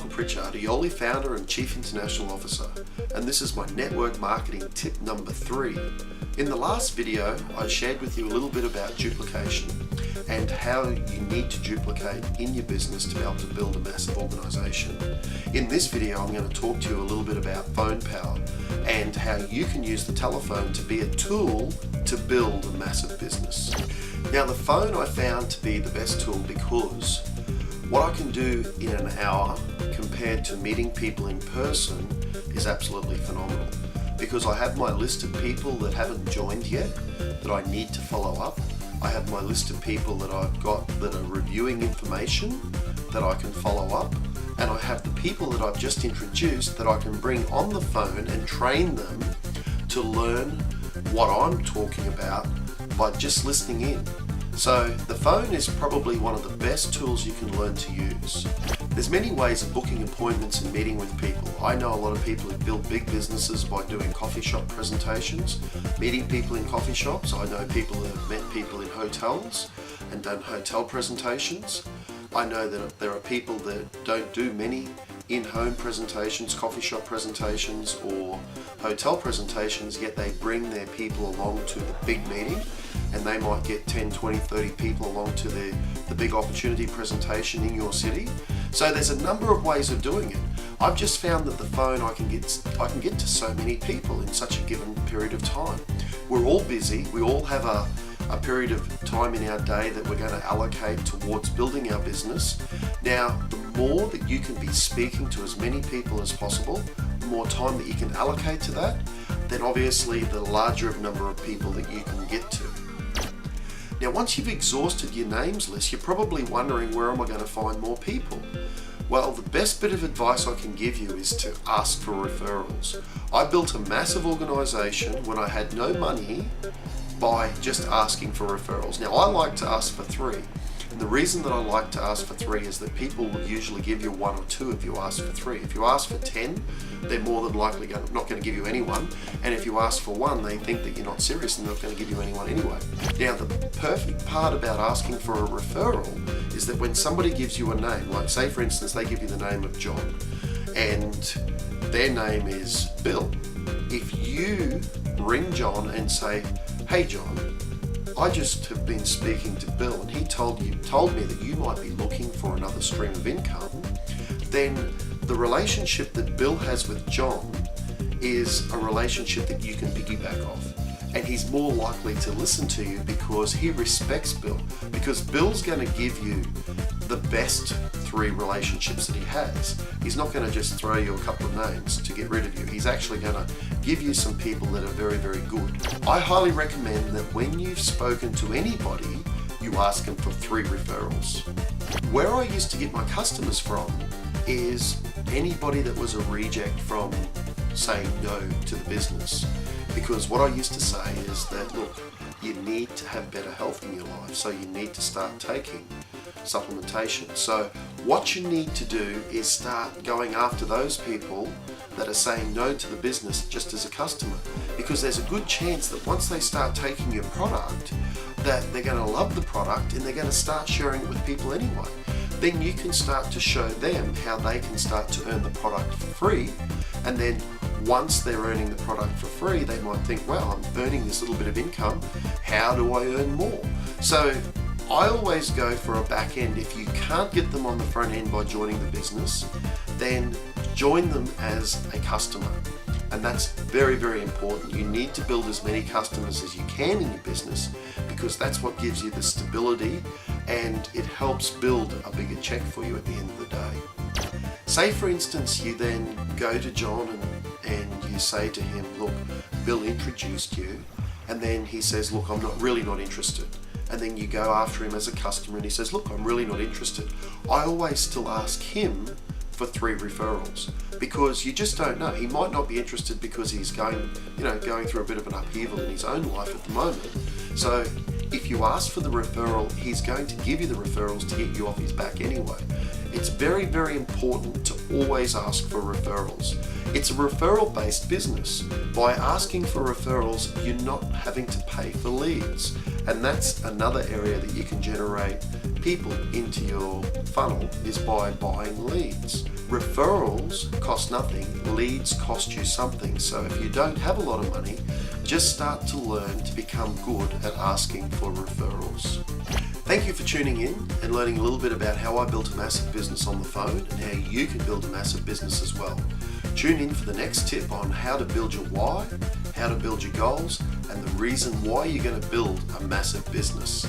Michael Prichard, a Yoli founder and Chief International Officer, and this is my network marketing tip number 3. In the last video, I shared with you a little bit about duplication and how you need to duplicate in your business to be able to build a massive organization. In this video, I'm going to talk to you a little bit about phone power and how you can use the telephone to be a tool to build a massive business. Now, the phone I found to be the best tool because what I can do in an hour compared to meeting people in person is absolutely phenomenal, because I have my list of people that haven't joined yet that I need to follow up. I have my list of people that I've got that are reviewing information that I can follow up, and I have the people that I've just introduced that I can bring on the phone and train them to learn what I'm talking about by just listening in. So the phone is probably one of the best tools you can learn to use. There's many ways of booking appointments and meeting with people. I know a lot of people who build big businesses by doing coffee shop presentations, meeting people in coffee shops. I know people who have met people in hotels and done hotel presentations. I know that there are people that don't do many in-home presentations, coffee shop presentations or hotel presentations, yet they bring their people along to the big meeting, and they might get 10, 20, 30 people along to the big opportunity presentation in your city. So there's a number of ways of doing it. I've just found that the phone, I can get to so many people in such a given period of time. We're all busy, we all have a period of time in our day that we're going to allocate towards building our business. Now, the more that you can be speaking to as many people as possible, the more time that you can allocate to that, then obviously the larger number of people that you can get to. Now, once you've exhausted your names list, you're probably wondering, where am I going to find more people? Well, the best bit of advice I can give you is to ask for referrals. I built a massive organization when I had no money by just asking for referrals. Now, I like to ask for 3. And the reason that I like to ask for 3 is that people will usually give you 1 or 2 if you ask for 3. If you ask for 10, they're more than likely not going to give you anyone. And if you ask for 1, they think that you're not serious and they're not going to give you anyone anyway. Now, the perfect part about asking for a referral is that when somebody gives you a name, like say for instance, they give you the name of John and their name is Bill. If you ring John and say, "Hey John, I just have been speaking to Bill and he told me that you might be looking for another stream of income," then the relationship that Bill has with John is a relationship that you can piggyback off. And he's more likely to listen to you because he respects Bill. Because Bill's going to give you the best 3 relationships that he has. He's not going to just throw you a couple of names to get rid of you. He's actually going to give you some people that are very, very good. I highly recommend that when you've spoken to anybody, you ask them for 3 referrals. Where I used to get my customers from is anybody that was a reject from saying no to the business. Because what I used to say is that, look, you need to have better health in your life, so you need to start taking supplementation. So what you need to do is start going after those people that are saying no to the business just as a customer, because there's a good chance that once they start taking your product, that they're going to love the product and they're going to start sharing it with people anyway. Then you can start to show them how they can start to earn the product for free, and then once they're earning the product for free, they might think, well, I'm earning this little bit of income, how do I earn more? So I always go for a back end. If you can't get them on the front end by joining the business, then join them as a customer. And that's very, very important. You need to build as many customers as you can in your business, because that's what gives you the stability and it helps build a bigger check for you at the end of the day. Say for instance, you then go to John and you say to him, look, Bill introduced you, and then he says, look, I'm really not interested. And then you go after him as a customer and he says, look, I'm really not interested. I always still ask him for 3 referrals, because you just don't know. He might not be interested because he's going through a bit of an upheaval in his own life at the moment. So if you ask for the referral, he's going to give you the referrals to get you off his back anyway. It's very, very important to always ask for referrals. It's a referral-based business. By asking for referrals, you're not having to pay for leads. And that's another area that you can generate people into your funnel, is by buying leads. Referrals cost nothing, leads cost you something. So if you don't have a lot of money, just start to learn to become good at asking for referrals. Thank you for tuning in and learning a little bit about how I built a massive business on the phone and how you can build a massive business as well. Tune in for the next tip on how to build your why, how to build your goals, and the reason why you're going to build a massive business.